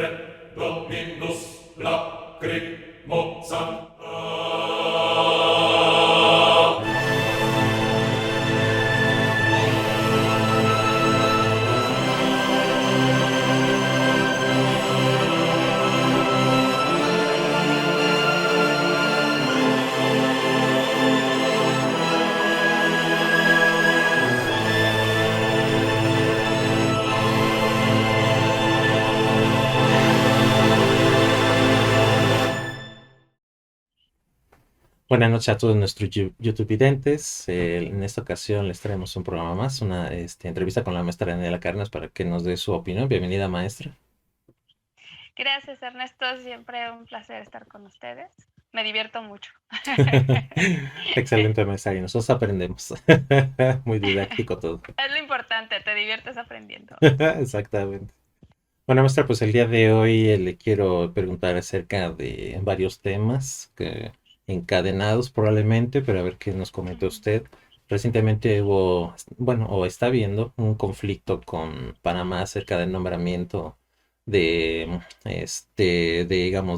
re, do, mi, nus, la, cri, mo, san, Buenas noches a todos nuestros YouTube videntes. En esta ocasión les traemos un programa más, una entrevista con la maestra Daniela Carnes para que nos dé su opinión. Bienvenida, maestra. Gracias, Ernesto. Siempre un placer estar con ustedes. Me divierto mucho. Excelente, maestra. Y nosotros aprendemos. Muy didáctico todo. Es lo importante, te diviertes aprendiendo. Exactamente. Bueno, maestra, pues el día de hoy le quiero preguntar acerca de varios temas encadenados probablemente, pero a ver qué nos comenta usted. Recientemente hubo, bueno, o está habiendo un conflicto con Panamá acerca del nombramiento digamos,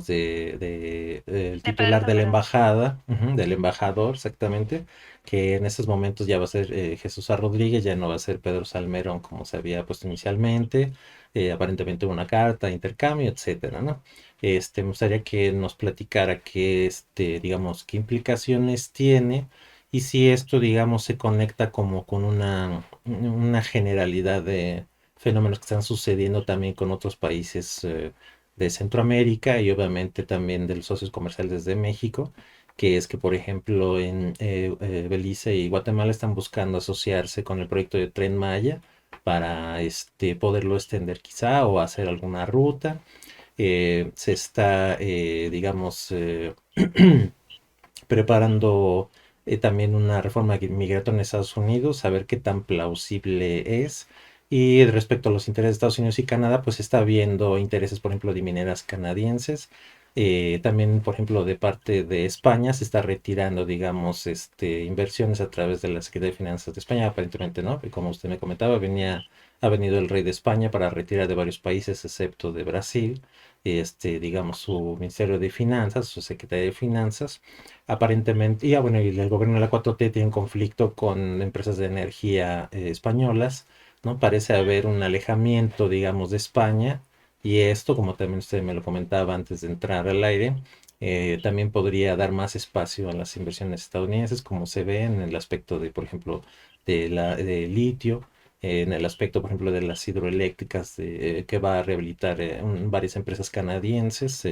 del De Pedro titular de la Salmerón. embajada, del embajador, exactamente, que en estos momentos ya va a ser Jesús A. Rodríguez, ya no va a ser Pedro Salmerón como se había puesto inicialmente. Aparentemente una carta, intercambio, etcétera, ¿no? Me gustaría que nos platicara qué, digamos, qué implicaciones tiene y si esto, digamos, se conecta como con una generalidad de fenómenos que están sucediendo también con otros países de Centroamérica y obviamente también de los socios comerciales de México, que es que, por ejemplo, en Belice y Guatemala están buscando asociarse con el proyecto de Tren Maya para poderlo extender quizá o hacer alguna ruta. Se está, digamos, preparando también una reforma migratoria en Estados Unidos, a ver qué tan plausible es. Y respecto a los intereses de Estados Unidos y Canadá, pues está habiendo intereses, por ejemplo, de mineras canadienses. También, por ejemplo, de parte de España se está retirando, digamos, inversiones a través de la Secretaría de Finanzas de España, aparentemente, ¿no? Y como usted me comentaba, ha venido el rey de España para retirar de varios países, excepto de Brasil, digamos, su Ministerio de Finanzas, su Secretaría de Finanzas aparentemente, y bueno, y el gobierno de la 4T tiene un conflicto con empresas de energía españolas, ¿no? Parece haber un alejamiento, digamos, de España, y esto, como también usted me lo comentaba antes de entrar al aire, también podría dar más espacio a las inversiones estadounidenses, como se ve en el aspecto de, por ejemplo, de litio, en el aspecto, por ejemplo, de las hidroeléctricas que va a rehabilitar varias empresas canadienses,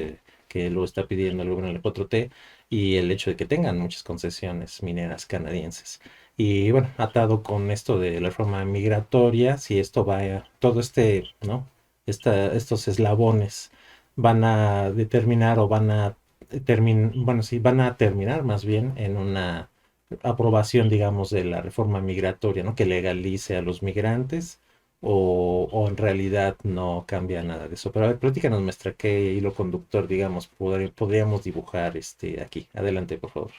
que lo está pidiendo el gobierno de la 4T y el hecho de que tengan muchas concesiones mineras canadienses. Y bueno, atado con esto de la reforma migratoria, si esto va, todo ¿no? Estos eslabones van a determinar o van a bueno, sí, van a terminar más bien en una aprobación, digamos, de la reforma migratoria, ¿no? Que legalice a los migrantes o en realidad no cambia nada de eso. Pero a ver, platícanos, maestra, qué hilo conductor, digamos, podríamos dibujar aquí. Adelante, por favor.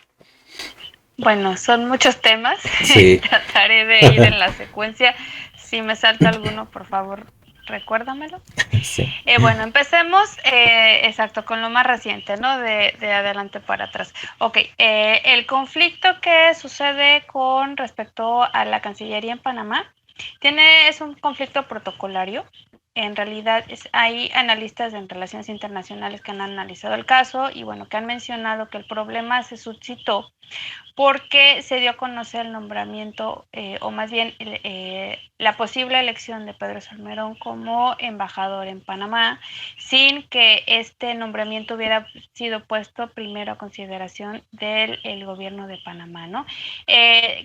Bueno, son muchos temas. Sí. Trataré de ir en la secuencia. Si me salta alguno, por favor, recuérdamelo. Sí. Bueno, empecemos, exacto, con lo más reciente, ¿no? De adelante para atrás. Ok, el conflicto que sucede con respecto a la Cancillería en Panamá es un conflicto protocolario. En realidad hay analistas en relaciones internacionales que han analizado el caso y bueno, que han mencionado que el problema se suscitó porque se dio a conocer el nombramiento, o más bien la posible elección de Pedro Salmerón como embajador en Panamá, sin que este nombramiento hubiera sido puesto primero a consideración del gobierno de Panamá, ¿no?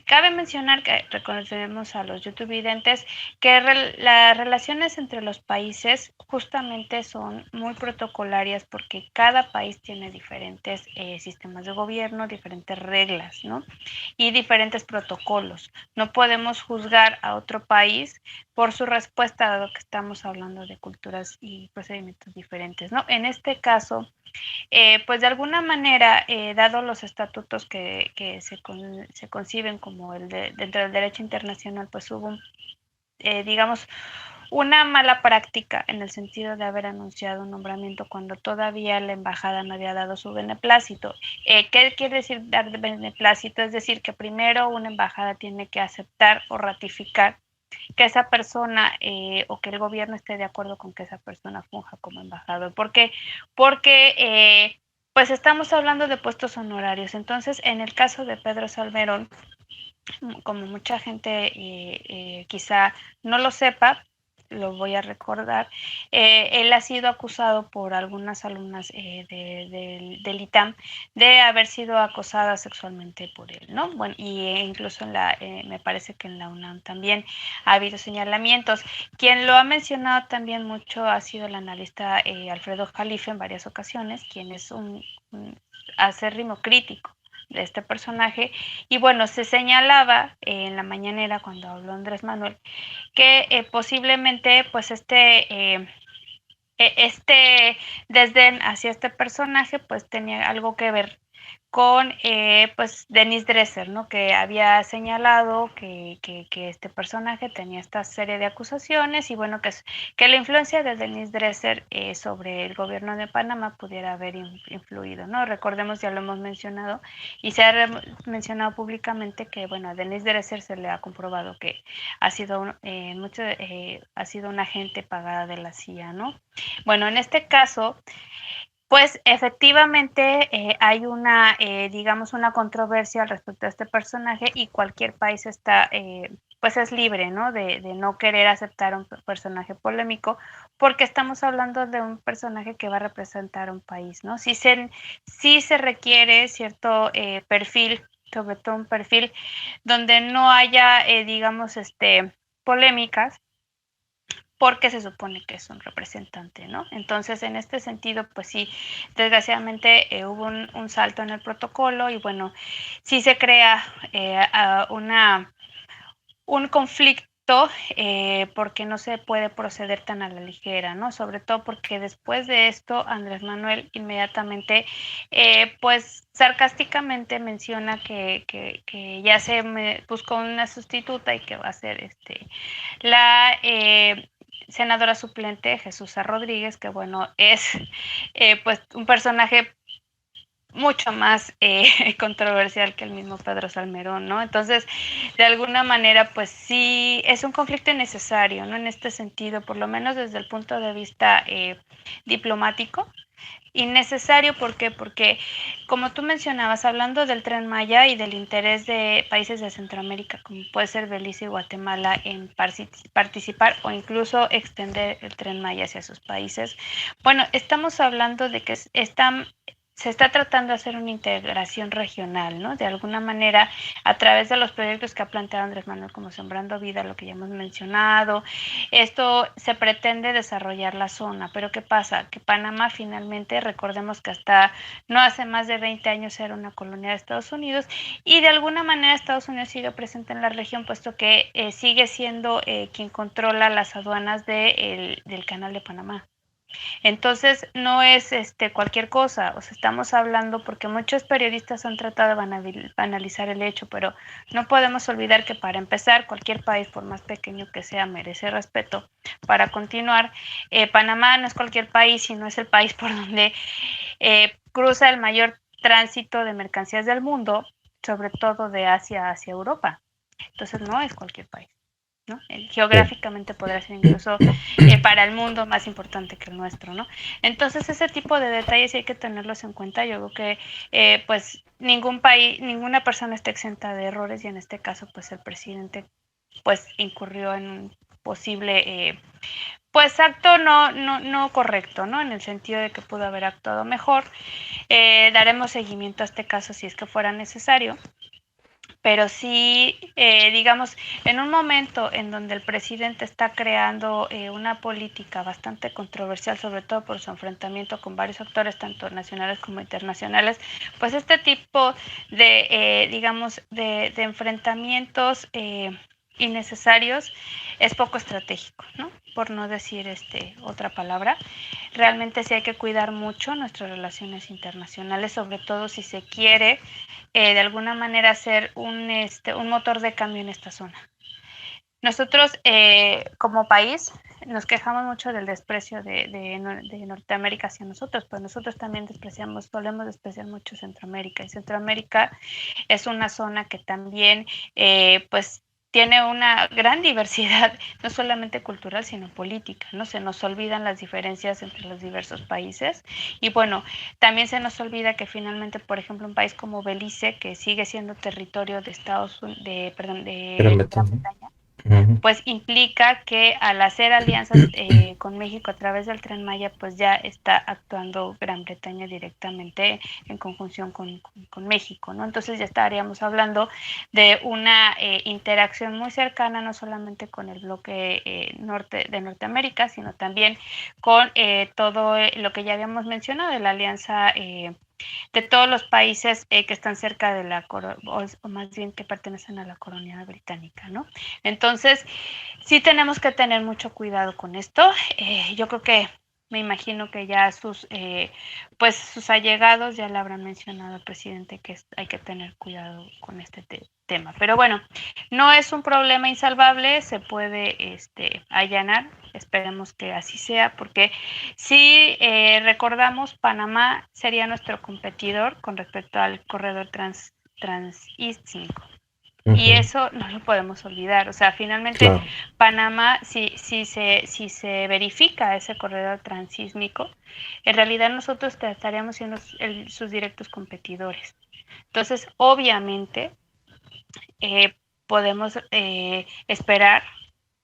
Cabe mencionar que reconocemos a los youtubidentes que las relaciones entre los países justamente son muy protocolarias porque cada país tiene diferentes sistemas de gobierno, diferentes reglas, ¿no? Y diferentes protocolos. No podemos juzgar a otro país por su respuesta, dado que estamos hablando de culturas y procedimientos diferentes, ¿no? En este caso, pues de alguna manera, dado los estatutos que se conciben como dentro del derecho internacional, pues hubo, digamos, una mala práctica en el sentido de haber anunciado un nombramiento cuando todavía la embajada no había dado su beneplácito. ¿Qué quiere decir dar beneplácito? Es decir, que primero una embajada tiene que aceptar o ratificar que esa persona o que el gobierno esté de acuerdo con que esa persona funja como embajador. ¿Por qué? Porque pues estamos hablando de puestos honorarios. Entonces, en el caso de Pedro Salmerón, como mucha gente quizá no lo sepa, lo voy a recordar, él ha sido acusado por algunas alumnas del ITAM de haber sido acosada sexualmente por él, ¿no? Bueno, y incluso me parece que en la UNAM también ha habido señalamientos. Quien lo ha mencionado también mucho ha sido el analista Alfredo Jalife en varias ocasiones, quien es un acérrimo crítico de este personaje. Y bueno, se señalaba en la mañanera cuando habló Andrés Manuel que posiblemente pues este desdén hacia este personaje pues tenía algo que ver con pues Denise Dresser, ¿no? Que había señalado que este personaje tenía esta serie de acusaciones y bueno, que la influencia de Denise Dresser sobre el gobierno de Panamá pudiera haber influido, ¿no? Recordemos, ya lo hemos mencionado y se ha mencionado públicamente que bueno, a Denise Dresser se le ha comprobado que ha sido ha sido un agente pagada de la CIA, ¿no? Bueno, en este caso, pues efectivamente hay digamos, una controversia al respecto a este personaje y cualquier país está, pues es libre, ¿no? De no querer aceptar un personaje polémico porque estamos hablando de un personaje que va a representar un país, ¿no? Sí se requiere cierto perfil, sobre todo un perfil donde no haya, digamos, polémicas, porque se supone que es un representante, ¿no? Entonces, en este sentido, pues sí, desgraciadamente hubo un salto en el protocolo y bueno, sí se crea un conflicto porque no se puede proceder tan a la ligera, ¿no? Sobre todo porque después de esto, Andrés Manuel inmediatamente, pues sarcásticamente menciona que ya buscó una sustituta y que va a ser la senadora suplente Jesús Rodríguez, que bueno, es pues un personaje mucho más controversial que el mismo Pedro Salmerón, ¿no? Entonces, de alguna manera, pues sí, es un conflicto innecesario, ¿no? En este sentido, por lo menos desde el punto de vista diplomático, innecesario, ¿por qué? Porque, como tú mencionabas, hablando del Tren Maya y del interés de países de Centroamérica, como puede ser Belice y Guatemala, en participar o incluso extender el Tren Maya hacia sus países, bueno, estamos hablando de que se está tratando de hacer una integración regional, ¿no? De alguna manera, a través de los proyectos que ha planteado Andrés Manuel como Sembrando Vida, lo que ya hemos mencionado, esto se pretende desarrollar la zona, pero ¿qué pasa? Que Panamá finalmente, recordemos que hasta no hace más de 20 años era una colonia de Estados Unidos y de alguna manera Estados Unidos sigue presente en la región, puesto que sigue siendo quien controla las aduanas del Canal de Panamá. Entonces, no es cualquier cosa, o sea, estamos hablando porque muchos periodistas han tratado de banalizar el hecho, pero no podemos olvidar que para empezar, cualquier país, por más pequeño que sea, merece respeto. Para continuar, Panamá no es cualquier país, sino es el país por donde cruza el mayor tránsito de mercancías del mundo, sobre todo de Asia hacia Europa. Entonces, no es cualquier país, ¿no? Geográficamente podrá ser incluso para el mundo más importante que el nuestro, ¿no? Entonces ese tipo de detalles sí hay que tenerlos en cuenta. Yo creo que pues ningún país, ninguna persona está exenta de errores y en este caso pues el presidente pues incurrió en un posible pues acto no correcto, ¿no? En el sentido de que pudo haber actuado mejor. Daremos seguimiento a este caso si es que fuera necesario. Pero sí, digamos, en un momento en donde el presidente está creando una política bastante controversial, sobre todo por su enfrentamiento con varios actores, tanto nacionales como internacionales, pues este tipo de, digamos, de enfrentamientos innecesarios es poco estratégico, ¿no? Por no decir otra palabra. Realmente sí hay que cuidar mucho nuestras relaciones internacionales, sobre todo si se quiere de alguna manera ser un motor de cambio en esta zona. Nosotros como país nos quejamos mucho del desprecio de Norteamérica hacia nosotros, pues nosotros también solemos despreciar mucho Centroamérica, y Centroamérica es una zona que también, pues, tiene una gran diversidad, no solamente cultural, sino política, ¿no? Se nos olvidan las diferencias entre los diversos países, y bueno, también se nos olvida que finalmente, por ejemplo, un país como Belice, que sigue siendo territorio de Gran Bretaña, pues implica que al hacer alianzas con México a través del Tren Maya, pues ya está actuando Gran Bretaña directamente en conjunción con México, ¿no? Entonces ya estaríamos hablando de una interacción muy cercana, no solamente con el bloque de Norteamérica, sino también con todo lo que ya habíamos mencionado de la alianza de todos los países que están cerca de la o más bien que pertenecen a la colonia británica, ¿no? Entonces, sí tenemos que tener mucho cuidado con esto. Yo creo que me imagino que ya pues sus allegados ya le habrán mencionado al presidente que hay que tener cuidado con este tema. Pero bueno, no es un problema insalvable, se puede allanar, esperemos que así sea, porque si recordamos, Panamá sería nuestro competidor con respecto al corredor transístmico. Y eso no lo podemos olvidar. O sea, finalmente Panamá, si se verifica ese corredor transísmico, en realidad nosotros estaríamos siendo sus directos competidores. Entonces, obviamente, podemos esperar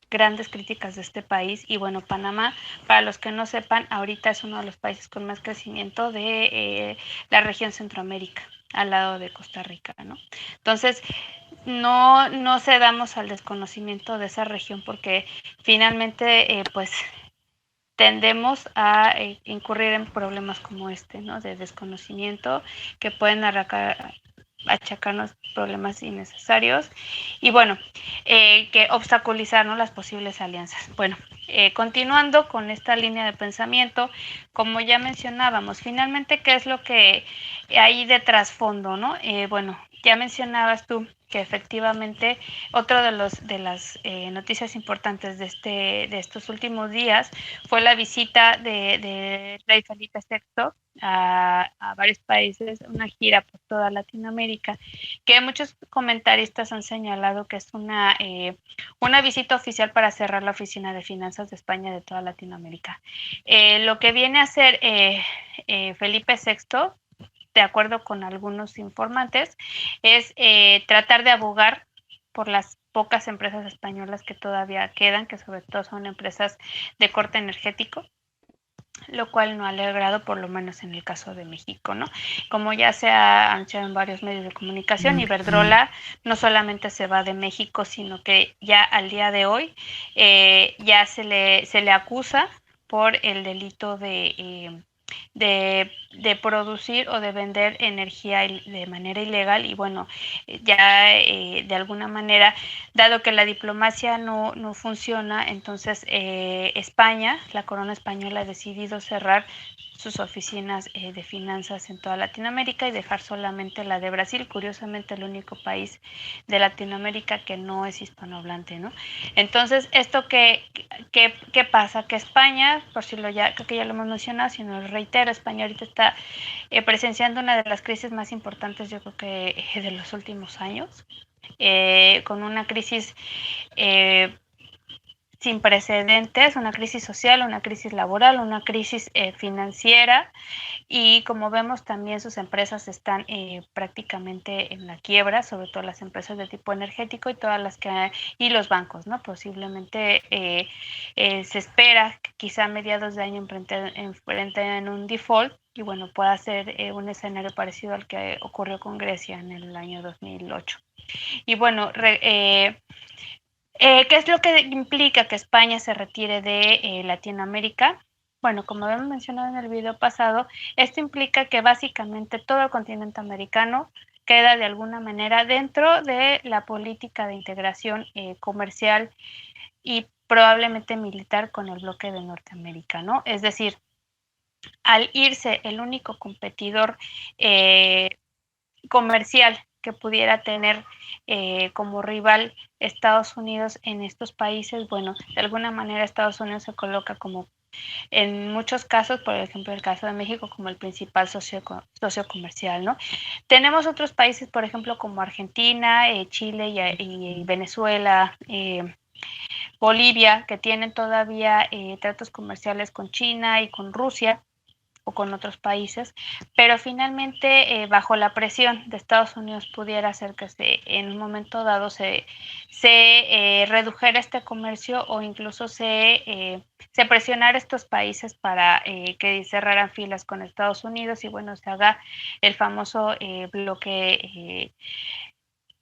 grandes críticas de este país. Y bueno, Panamá, para los que no sepan, ahorita es uno de los países con más crecimiento de la región Centroamérica, al lado de Costa Rica, ¿no? Entonces, no cedamos al desconocimiento de esa región, porque finalmente, pues, tendemos a incurrir en problemas como ¿no? De desconocimiento, que pueden achacarnos problemas innecesarios y bueno, que obstaculizar, ¿no? Las posibles alianzas. Bueno, continuando con esta línea de pensamiento, como ya mencionábamos, finalmente, ¿qué es lo que hay de trasfondo, ¿no? Bueno, ya mencionabas tú que efectivamente otro de las noticias importantes de estos últimos días fue la visita de Rey Felipe VI a varios países, una gira por toda Latinoamérica, que muchos comentaristas han señalado que es una visita oficial para cerrar la oficina de finanzas de España de toda Latinoamérica. Lo que viene a hacer Felipe VI, de acuerdo con algunos informantes, es tratar de abogar por las pocas empresas españolas que todavía quedan, que sobre todo son empresas de corte energético, lo cual no ha logrado, por lo menos en el caso de México, ¿no? Como ya se ha anunciado en varios medios de comunicación, Iberdrola no solamente se va de México, sino que ya al día de hoy ya se le acusa por el delito de producir o de vender energía de manera ilegal. Y bueno, ya de alguna manera, dado que la diplomacia no funciona, entonces España, la corona española, ha decidido cerrar sus oficinas de finanzas en toda Latinoamérica y dejar solamente la de Brasil, curiosamente el único país de Latinoamérica que no es hispanohablante, ¿no? Entonces, ¿esto qué pasa? Que España, creo que ya lo hemos mencionado, si no lo reitero, España ahorita está presenciando una de las crisis más importantes, yo creo que de los últimos años, con una crisis sin precedentes, una crisis social, una crisis laboral, una crisis financiera, y como vemos también sus empresas están prácticamente en la quiebra, sobre todo las empresas de tipo energético y todas y los bancos, ¿no? Posiblemente se espera que quizá a mediados de año enfrenten un default, y bueno, pueda ser un escenario parecido al que ocurrió con Grecia en el año 2008. Y bueno, ¿qué es lo que implica que España se retire de Latinoamérica? Bueno, como habíamos mencionado en el video pasado, esto implica que básicamente todo el continente americano queda de alguna manera dentro de la política de integración comercial y probablemente militar con el bloque de Norteamérica, ¿no? Es decir, al irse el único competidor comercial que pudiera tener como rival Estados Unidos en estos países, bueno, de alguna manera Estados Unidos se coloca como, en muchos casos, por ejemplo el caso de México, como el principal socio comercial, ¿no? Tenemos otros países, por ejemplo, como Argentina, Chile y Venezuela, Bolivia, que tienen todavía tratos comerciales con China y con Rusia o con otros países, pero finalmente bajo la presión de Estados Unidos pudiera hacer que en un momento dado se redujera este comercio o incluso se presionara a estos países para que cerraran filas con Estados Unidos y bueno, se haga el famoso bloque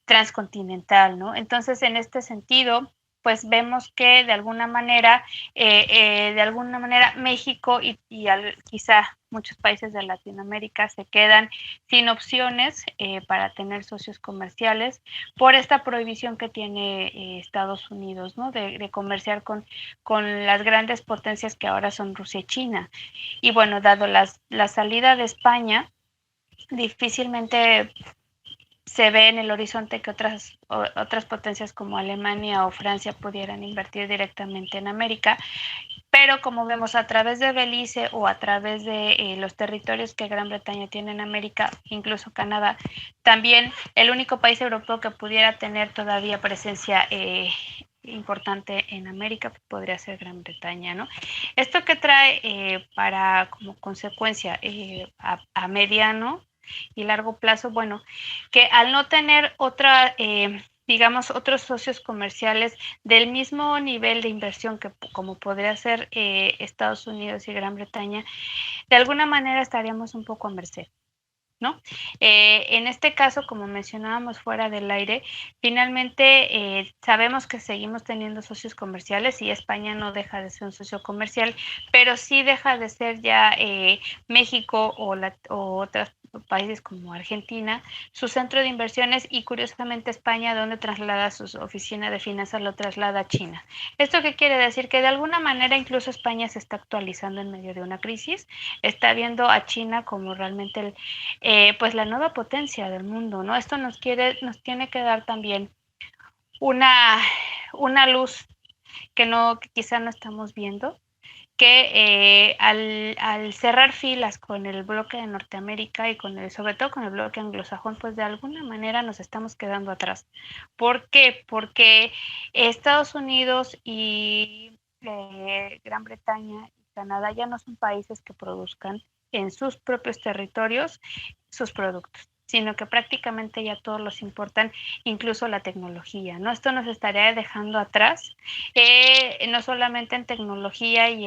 transcontinental, ¿no? Entonces, en este sentido, pues vemos que de alguna manera México quizá muchos países de Latinoamérica se quedan sin opciones para tener socios comerciales por esta prohibición que tiene Estados Unidos, ¿no? De comerciar con las grandes potencias que ahora son Rusia y China. Y bueno, dado la salida de España, difícilmente se ve en el horizonte que otras potencias como Alemania o Francia pudieran invertir directamente en América, pero como vemos a través de Belice o a través de los territorios que Gran Bretaña tiene en América, incluso Canadá, también el único país europeo que pudiera tener todavía presencia importante en América podría ser Gran Bretaña, ¿no? Esto que trae para como consecuencia a mediano y largo plazo, bueno, que al no tener digamos, otros socios comerciales del mismo nivel de inversión que como podría ser Estados Unidos y Gran Bretaña, de alguna manera estaríamos un poco a merced, ¿no? En este caso, como mencionábamos fuera del aire, finalmente sabemos que seguimos teniendo socios comerciales y España no deja de ser un socio comercial, pero sí deja de ser ya México o otros países como Argentina, su centro de inversiones y curiosamente España, donde traslada su oficina de finanzas, lo traslada a China. ¿Esto qué quiere decir? Que de alguna manera incluso España se está actualizando en medio de una crisis, está viendo a China como realmente pues la nueva potencia del mundo, ¿no? Esto nos tiene que dar también una luz que quizá no estamos viendo, que al cerrar filas con el bloque de Norteamérica y sobre todo con el bloque anglosajón, pues de alguna manera nos estamos quedando atrás. ¿Por qué? Porque Estados Unidos y Gran Bretaña y Canadá ya no son países que produzcan en sus propios territorios sus productos, sino que prácticamente ya todos los importan, incluso la tecnología, ¿no? Esto nos estaría dejando atrás, no solamente en tecnología y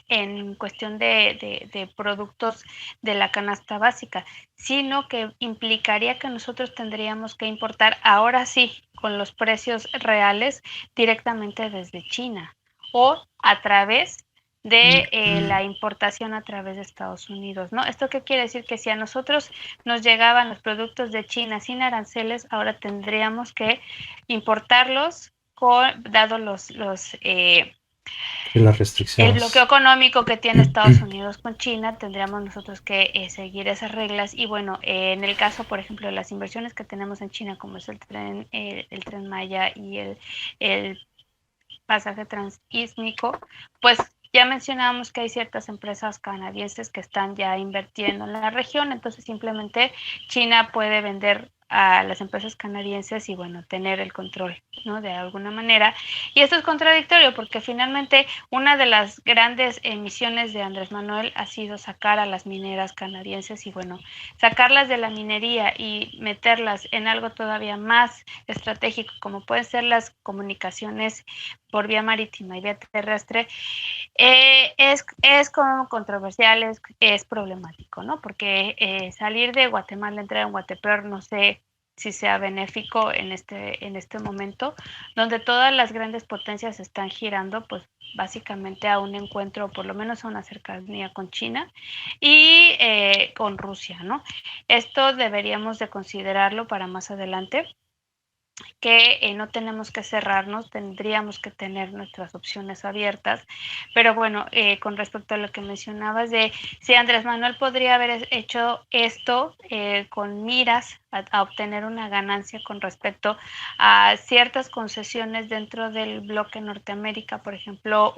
en cuestión de productos de la canasta básica, sino que implicaría que nosotros tendríamos que importar ahora sí con los precios reales directamente desde China o a través de la importación a través de Estados Unidos, ¿no? ¿Esto qué quiere decir? Que si a nosotros nos llegaban los productos de China sin aranceles, ahora tendríamos que importarlos dado las el restricciones. bloqueo económico que tiene Estados Unidos con China, tendríamos nosotros que seguir esas reglas. Y bueno, en el caso, por ejemplo, de las inversiones que tenemos en China, como es el Tren Maya y el pasaje transísmico, pues ya mencionábamos que hay ciertas empresas canadienses que están ya invirtiendo en la región, entonces simplemente China puede vender a las empresas canadienses y bueno, tener el control, ¿no? De alguna manera. Y esto es contradictorio porque finalmente una de las grandes misiones de Andrés Manuel ha sido sacar a las mineras canadienses y bueno, sacarlas de la minería y meterlas en algo todavía más estratégico como pueden ser las comunicaciones por vía marítima y vía terrestre, es como controversial, es problemático, ¿no? Porque salir de Guatemala, entrar en Guatepeor, no sé si sea benéfico en este momento, donde todas las grandes potencias están girando, pues básicamente a un encuentro, por lo menos a una cercanía con China y con Rusia, ¿no? Esto deberíamos de considerarlo para más adelante. que no tenemos que cerrarnos, tendríamos que tener nuestras opciones abiertas. Pero bueno, con respecto a lo que mencionabas de si Andrés Manuel podría haber hecho esto con miras a obtener una ganancia con respecto a ciertas concesiones dentro del bloque Norteamérica, por ejemplo,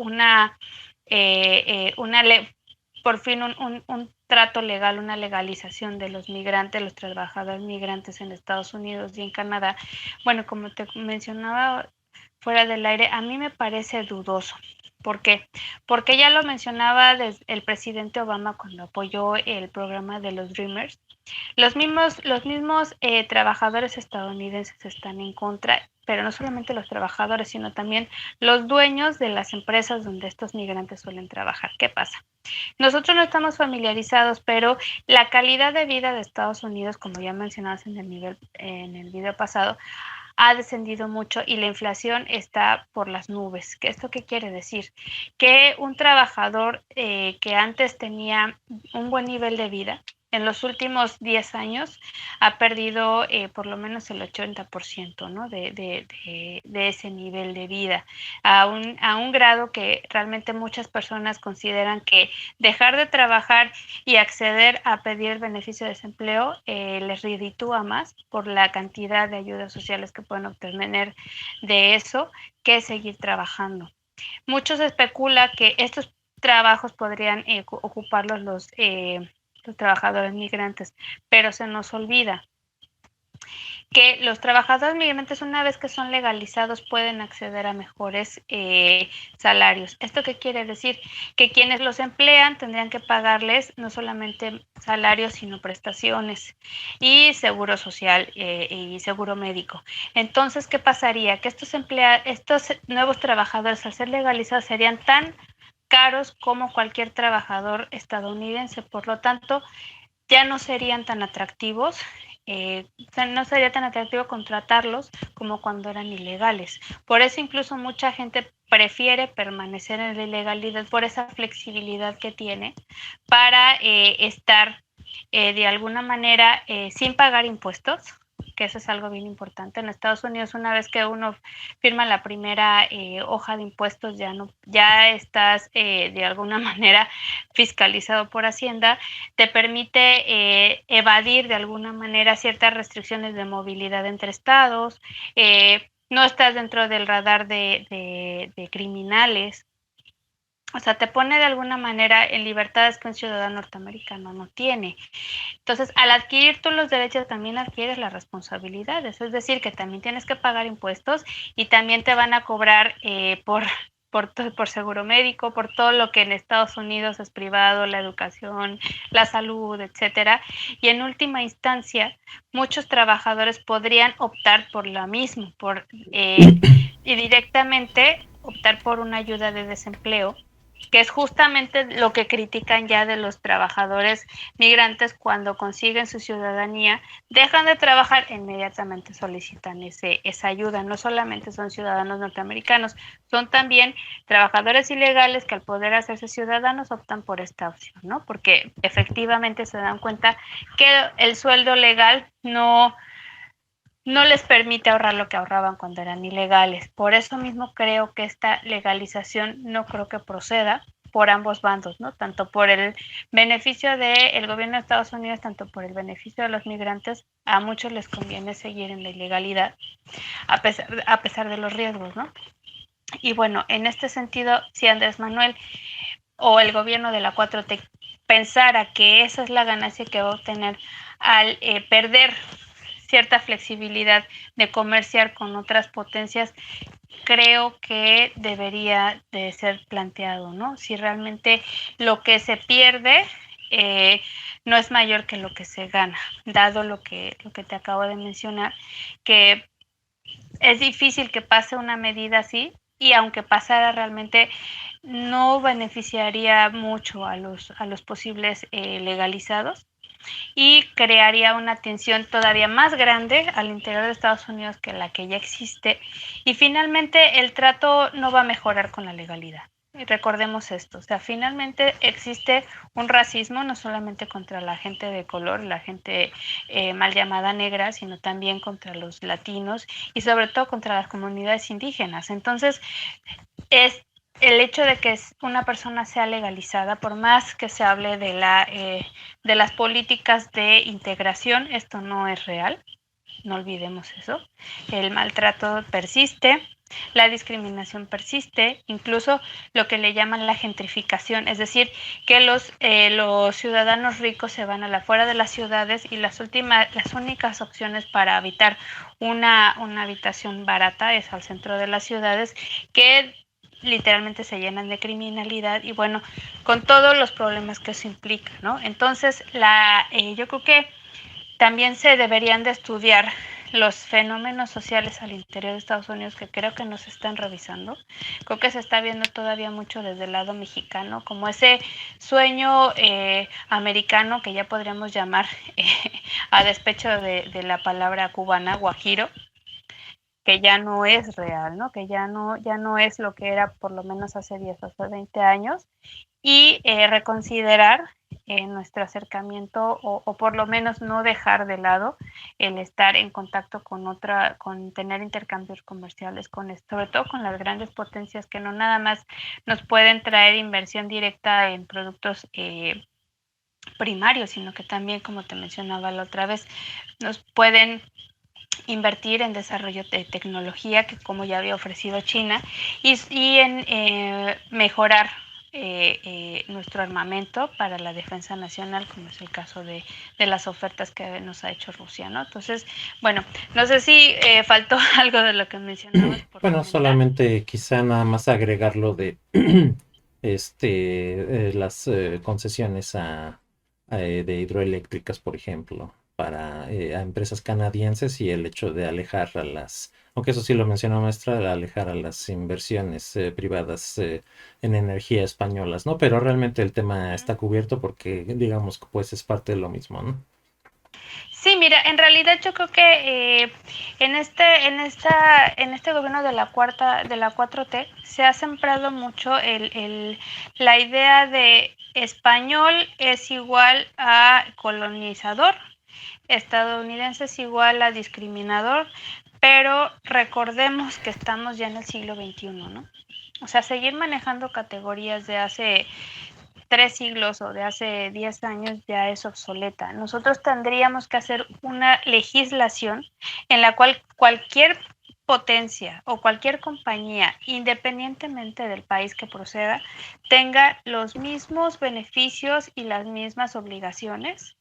por fin un trato legal, una legalización de los migrantes, los trabajadores migrantes en Estados Unidos y en Canadá. Bueno, como te mencionaba fuera del aire, a mí me parece dudoso. ¿Por qué? Porque ya lo mencionaba el presidente Obama cuando apoyó el programa de los Dreamers. Los mismos trabajadores estadounidenses están en contra, pero no solamente los trabajadores, sino también los dueños de las empresas donde estos migrantes suelen trabajar. ¿Qué pasa? Nosotros no estamos familiarizados, pero la calidad de vida de Estados Unidos, como ya mencionabas en el video pasado, ha descendido mucho y la inflación está por las nubes. ¿Esto qué quiere decir? Que un trabajador que antes tenía un buen nivel de vida, en los últimos 10 años ha perdido por lo menos el 80%, ¿no? de ese nivel de vida, a un grado que realmente muchas personas consideran que dejar de trabajar y acceder a pedir el beneficio de desempleo les reditúa más por la cantidad de ayudas sociales que pueden obtener de eso que seguir trabajando. Muchos especula que estos trabajos podrían ocuparlos los trabajadores migrantes, pero se nos olvida que los trabajadores migrantes, una vez que son legalizados, pueden acceder a mejores salarios. ¿Esto qué quiere decir? Que quienes los emplean tendrían que pagarles no solamente salarios, sino prestaciones y seguro social y seguro médico. Entonces, ¿qué pasaría? Que estos nuevos trabajadores, al ser legalizados, serían tan caros como cualquier trabajador estadounidense. Por lo tanto, ya no serían tan atractivos, no sería tan atractivo contratarlos como cuando eran ilegales. Por eso incluso mucha gente prefiere permanecer en la ilegalidad por esa flexibilidad que tiene para estar de alguna manera sin pagar impuestos, que eso es algo bien importante. En Estados Unidos, una vez que uno firma la primera hoja de impuestos, ya estás de alguna manera fiscalizado por Hacienda, te permite evadir de alguna manera ciertas restricciones de movilidad entre estados, no estás dentro del radar de criminales. O sea, te pone de alguna manera en libertades que un ciudadano norteamericano no tiene. Entonces, al adquirir tú los derechos, también adquieres las responsabilidades. Es decir, que también tienes que pagar impuestos y también te van a cobrar por seguro médico, por todo lo que en Estados Unidos es privado, la educación, la salud, etcétera. Y en última instancia, muchos trabajadores podrían optar por lo mismo, y directamente optar por una ayuda de desempleo, que es justamente lo que critican ya de los trabajadores migrantes cuando consiguen su ciudadanía, dejan de trabajar e inmediatamente solicitan esa ayuda. No solamente son ciudadanos norteamericanos, son también trabajadores ilegales que al poder hacerse ciudadanos optan por esta opción, ¿no? Porque efectivamente se dan cuenta que el sueldo legal no les permite ahorrar lo que ahorraban cuando eran ilegales. Por eso mismo creo que esta legalización no creo que proceda por ambos bandos, ¿no? Tanto por el beneficio del gobierno de Estados Unidos, tanto por el beneficio de los migrantes. A muchos les conviene seguir en la ilegalidad, a pesar de los riesgos, ¿no? Y bueno, en este sentido, si Andrés Manuel o el gobierno de la 4T pensara que esa es la ganancia que va a obtener al perder cierta flexibilidad de comerciar con otras potencias, creo que debería de ser planteado, ¿no? Si realmente lo que se pierde no es mayor que lo que se gana, dado lo que te acabo de mencionar, que es difícil que pase una medida así, y aunque pasara realmente no beneficiaría mucho a los posibles legalizados, y crearía una tensión todavía más grande al interior de Estados Unidos que la que ya existe. Y finalmente el trato no va a mejorar con la legalidad. recordemos esto, o sea, finalmente existe un racismo no solamente contra la gente de color, la gente mal llamada negra, sino también contra los latinos y sobre todo contra las comunidades indígenas. Entonces, es el hecho de que una persona sea legalizada, por más que se hable de las políticas de integración, esto no es real, no olvidemos eso. El maltrato persiste, la discriminación persiste, incluso lo que le llaman la gentrificación, es decir, que los ciudadanos ricos se van a la afuera de las ciudades y las únicas opciones para habitar una habitación barata es al centro de las ciudades, que literalmente se llenan de criminalidad y bueno, con todos los problemas que eso implica, ¿no? Entonces, yo creo que también se deberían de estudiar los fenómenos sociales al interior de Estados Unidos que creo que no se están revisando. Creo que se está viendo todavía mucho desde el lado mexicano, como ese sueño americano que ya podríamos llamar, a despecho de la palabra cubana, guajiro, que ya no es real, ¿no? Que ya no es lo que era por lo menos hace 10 o hace 20 años, y reconsiderar nuestro acercamiento o por lo menos no dejar de lado el estar en contacto con tener intercambios comerciales, sobre todo con las grandes potencias que no nada más nos pueden traer inversión directa en productos primarios, sino que también, como te mencionaba la otra vez, nos pueden invertir en desarrollo de tecnología, que como ya había ofrecido China, y en mejorar nuestro armamento para la defensa nacional, como es el caso de las ofertas que nos ha hecho Rusia, ¿no? Entonces, bueno, no sé si faltó algo de lo que mencionabas por Bueno, comentar. solamente quizá nada más agregar lo de las concesiones de hidroeléctricas, por ejemplo, para a empresas canadienses y el hecho de alejar aunque eso sí lo mencionó maestra, de alejar a las inversiones privadas en energía españolas, ¿no? Pero realmente el tema está cubierto porque, digamos, pues es parte de lo mismo, ¿no? Sí, mira, en realidad yo creo que en este gobierno de la 4T se ha sembrado mucho la idea de español es igual a colonizador, estadounidense es igual a discriminador, pero recordemos que estamos ya en el siglo XXI, ¿no? O sea, seguir manejando categorías de hace 3 siglos o de hace 10 años ya es obsoleta. Nosotros tendríamos que hacer una legislación en la cual cualquier potencia o cualquier compañía, independientemente del país que proceda, tenga los mismos beneficios y las mismas obligaciones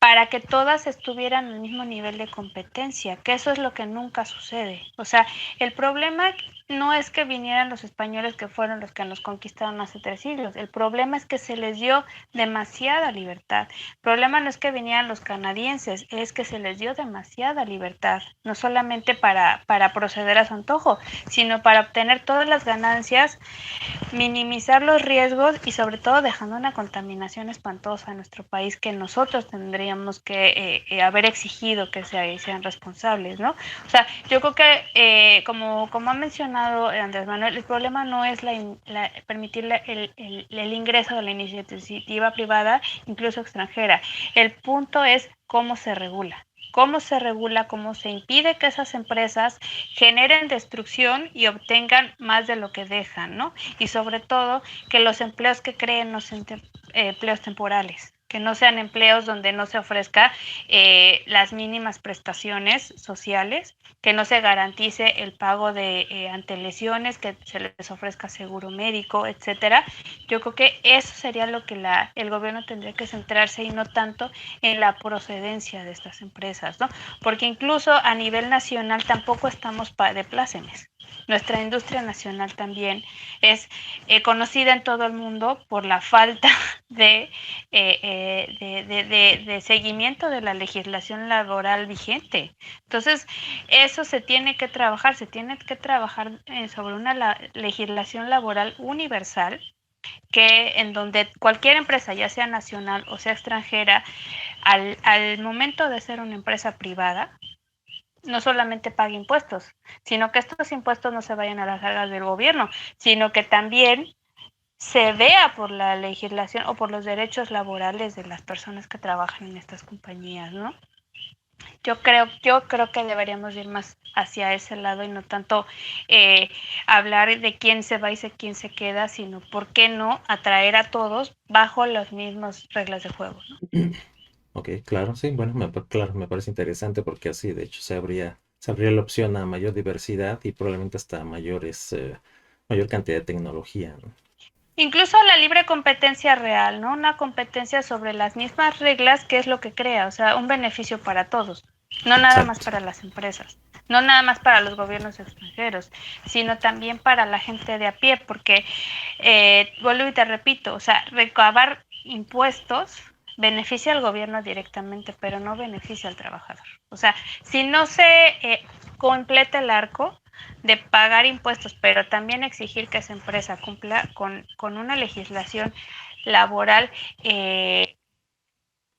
para que todas estuvieran al mismo nivel de competencia, que eso es lo que nunca sucede. O sea, el problema no es que vinieran los españoles, que fueron los que nos conquistaron hace 3 siglos. El problema es que se les dio demasiada libertad. El problema no es que vinieran los canadienses, es que se les dio demasiada libertad, no solamente para proceder a su antojo, sino para obtener todas las ganancias, minimizar los riesgos y sobre todo dejando una contaminación espantosa en nuestro país que nosotros tendríamos que haber exigido que sean responsables, ¿no? O sea, yo creo que como ha mencionado Andrés Manuel, el problema no es permitir el ingreso de la iniciativa privada, incluso extranjera. El punto es cómo se regula. Cómo se impide que esas empresas generen destrucción y obtengan más de lo que dejan, ¿no? Y sobre todo, que los empleos que creen no sean empleos temporales, que no sean empleos donde no se ofrezca las mínimas prestaciones sociales, que no se garantice el pago de ante lesiones, que se les ofrezca seguro médico, etcétera. Yo creo que eso sería lo que el gobierno tendría que centrarse y no tanto en la procedencia de estas empresas, ¿no? Porque incluso a nivel nacional tampoco estamos de plácemes. Nuestra industria nacional también es conocida en todo el mundo por la falta de seguimiento de la legislación laboral vigente. Entonces, eso se tiene que trabajar sobre una legislación laboral universal, que en donde cualquier empresa, ya sea nacional o sea extranjera, al momento de ser una empresa privada, no solamente pague impuestos, sino que estos impuestos no se vayan a las arcas del gobierno, sino que también se vea por la legislación o por los derechos laborales de las personas que trabajan en estas compañías, ¿no? Yo creo que deberíamos ir más hacia ese lado y no tanto hablar de quién se va y quién se queda, sino por qué no atraer a todos bajo las mismas reglas de juego, ¿no? Ok, claro, sí, bueno, claro, me parece interesante porque así, de hecho, se abría la opción a mayor diversidad y probablemente hasta mayor cantidad de tecnología, ¿no? Incluso la libre competencia real, ¿no? Una competencia sobre las mismas reglas, que es lo que crea, o sea, un beneficio para todos, no nada más Exacto, para las empresas, no nada más para los gobiernos extranjeros, sino también para la gente de a pie, porque, vuelvo y te repito, o sea, recabar impuestos beneficia al gobierno directamente, pero no beneficia al trabajador. O sea, si no se completa el arco, de pagar impuestos, pero también exigir que esa empresa cumpla con una legislación laboral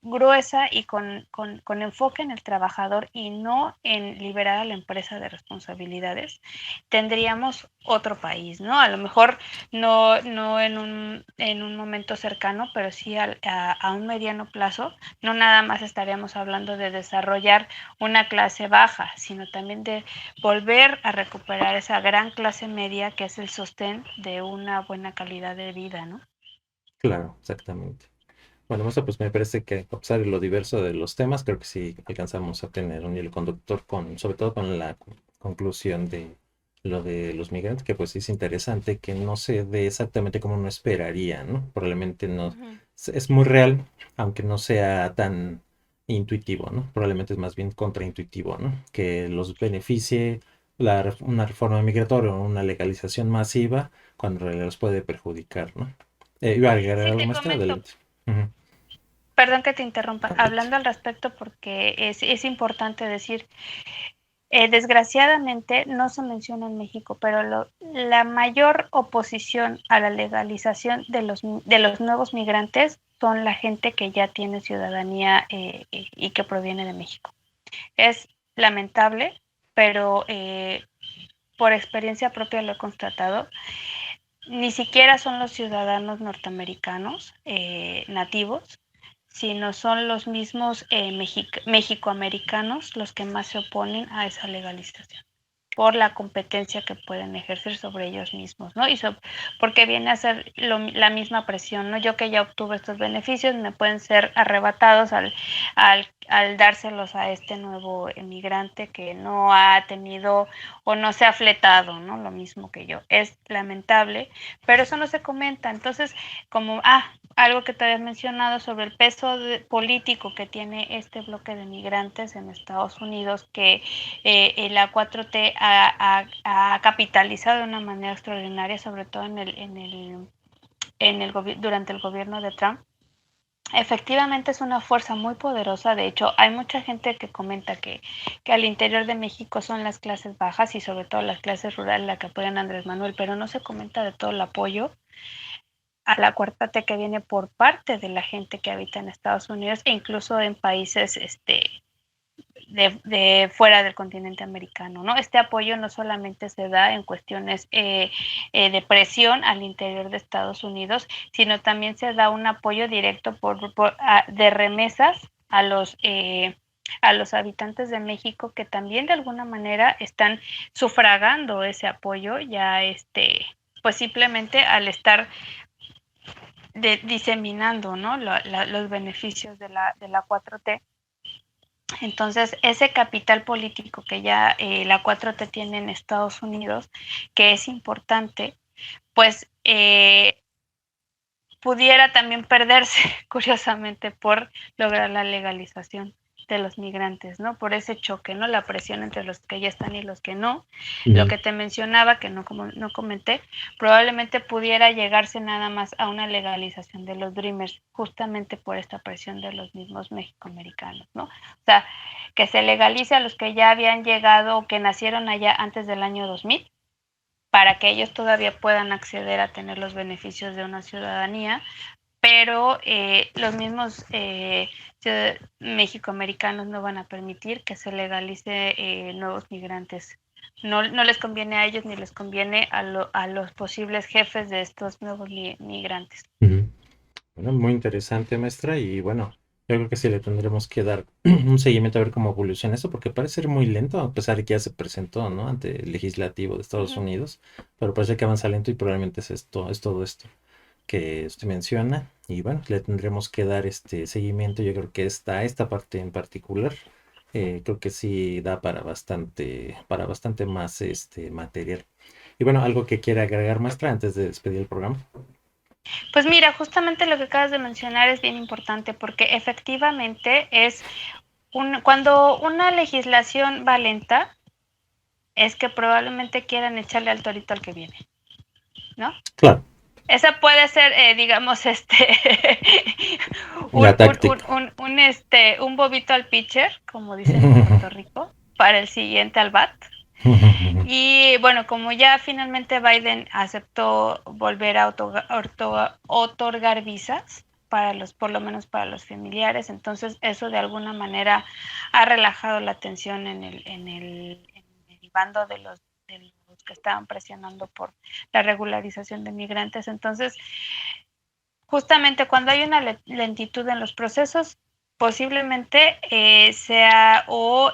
gruesa y con enfoque en el trabajador y no en liberar a la empresa de responsabilidades, tendríamos otro país, ¿no? A lo mejor no en un momento cercano, pero sí a un mediano plazo, no nada más estaríamos hablando de desarrollar una clase baja, sino también de volver a recuperar esa gran clase media que es el sostén de una buena calidad de vida, ¿no? claro, exactamente. Bueno, eso pues me parece que a pesar de lo diverso de los temas, creo que sí alcanzamos a tener un hilo conductor sobre todo con la conclusión de lo de los migrantes, que pues sí es interesante que no se dé exactamente como uno esperaría, ¿no? Probablemente no, Ujú. es muy real, aunque no sea tan intuitivo, ¿no? Probablemente es más bien contraintuitivo, ¿no? Que los beneficie una reforma migratoria o una legalización masiva cuando en realidad los puede perjudicar, ¿no? Iba a agregar Sí, algo te más comento. adelante. Ujú. Perdón que te interrumpa, Adelante. hablando al respecto porque es importante decir, desgraciadamente no se menciona en México, pero la mayor oposición a la legalización de los nuevos migrantes son la gente que ya tiene ciudadanía y que proviene de México. Es lamentable, pero por experiencia propia lo he constatado. Ni siquiera son los ciudadanos norteamericanos nativos, sino son los mismos mexicoamericanos los que más se oponen a esa legalización por la competencia que pueden ejercer sobre ellos mismos, ¿no? Porque viene a ser la misma presión, ¿no? Yo que ya obtuve estos beneficios me pueden ser arrebatados al dárselos a este nuevo emigrante que no ha tenido o no se ha fletado, ¿no? Lo mismo que yo. Es lamentable, pero eso no se comenta. Entonces, como, algo que te habías mencionado sobre el peso político que tiene este bloque de migrantes en Estados Unidos, que la 4T ha capitalizado de una manera extraordinaria, sobre todo durante el gobierno de Trump. Efectivamente es una fuerza muy poderosa, de hecho hay mucha gente que comenta que al interior de México son las clases bajas y sobre todo las clases rurales las que apoyan a Andrés Manuel, pero no se comenta de todo el apoyo a la cuarta T que viene por parte de la gente que habita en Estados Unidos e incluso en países de fuera del continente americano, ¿no? Este apoyo no solamente se da en cuestiones de presión al interior de Estados Unidos, sino también se da un apoyo directo de remesas a los habitantes de México que también de alguna manera están sufragando ese apoyo ya pues simplemente al estar diseminando, ¿no? Los beneficios de la 4T. Entonces, ese capital político que ya la 4T tiene en Estados Unidos, que es importante, pues pudiera también perderse, curiosamente, por lograr la legalización de los migrantes, ¿no? Por ese choque, ¿no? La presión entre los que ya están y los que no. Lo Ujú. que te mencionaba, que no comenté, probablemente pudiera llegarse nada más a una legalización de los Dreamers, justamente por esta presión de los mismos mexicoamericanos, ¿no? O sea, que se legalice a los que ya habían llegado o que nacieron allá antes del año 2000, para que ellos todavía puedan acceder a tener los beneficios de una ciudadanía, pero los mismos mexicoamericanos no van a permitir que se legalice nuevos migrantes. No les conviene a ellos ni les conviene a los posibles jefes de estos nuevos migrantes. Bueno, muy interesante, maestra, y bueno, yo creo que sí le tendremos que dar un seguimiento a ver cómo evoluciona eso, porque parece ser muy lento, a pesar de que ya se presentó, ¿no? Ante el legislativo de Estados Unidos, pero parece que avanza lento y probablemente es todo esto que usted menciona, y bueno, le tendremos que dar este seguimiento. Yo creo que esta parte en particular, creo que sí da para bastante más material. Y bueno, algo que quiera agregar, maestra, antes de despedir el programa. Pues mira, justamente lo que acabas de mencionar es bien importante porque efectivamente es cuando una legislación va lenta, es que probablemente quieran echarle al torito al que viene, ¿no? Claro. Esa puede ser, digamos, un bobito al pitcher, como dicen en Puerto Rico, para el siguiente al bat. Y bueno, como ya finalmente Biden aceptó volver a otorgar visas por lo menos para los familiares, entonces eso de alguna manera ha relajado la tensión en el bando de los que estaban presionando por la regularización de migrantes. Entonces, justamente cuando hay una lentitud en los procesos, posiblemente sea o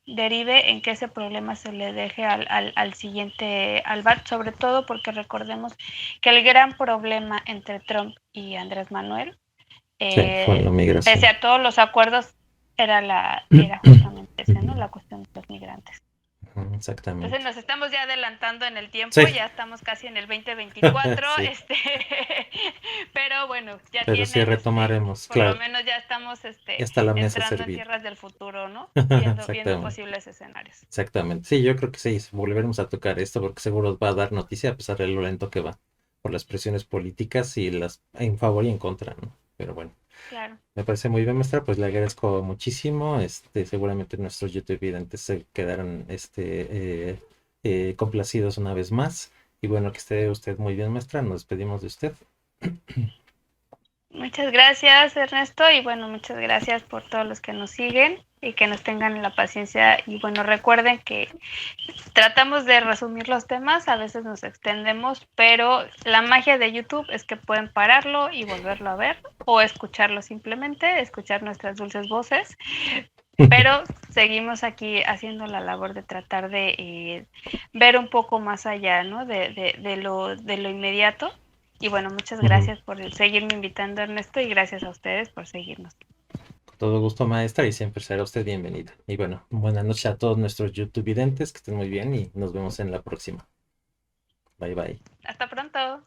derive en que ese problema se le deje al siguiente, al BAT, sobre todo porque recordemos que el gran problema entre Trump y Andrés Manuel, fue la migración. pese a todos los acuerdos, era justamente ese, ¿no? La cuestión de los migrantes. Exactamente. Entonces nos estamos ya adelantando en el tiempo, sí. Ya estamos casi en el 2024, sí. Pero bueno, ya pero tienen, sí retomaremos, por claro. lo menos ya estamos está la mesa entrando en servida. tierras del futuro, ¿no? Viendo posibles escenarios. Exactamente. Sí, yo creo que sí, volveremos a tocar esto porque seguro va a dar noticia a pesar de lo lento que va por las presiones políticas y las en favor y en contra, ¿no? Pero bueno. Claro. Me parece muy bien, maestra, pues le agradezco muchísimo. Seguramente nuestros YouTube videntes se quedaron complacidos una vez más. Y bueno, que esté usted muy bien, maestra. Nos despedimos de usted. Muchas gracias, Ernesto, y bueno, muchas gracias por todos los que nos siguen y que nos tengan la paciencia. Y bueno, recuerden que tratamos de resumir los temas, a veces nos extendemos, pero la magia de YouTube es que pueden pararlo y volverlo a ver o escucharlo simplemente, escuchar nuestras dulces voces. Pero seguimos aquí haciendo la labor de tratar de ver un poco más allá, ¿no? de lo inmediato. Y bueno, muchas gracias por seguirme invitando, Ernesto, y gracias a ustedes por seguirnos. Con todo gusto, maestra, y siempre será usted bienvenida. Y bueno, buenas noches a todos nuestros YouTube videntes, que estén muy bien y nos vemos en la próxima. Bye, bye. Hasta pronto.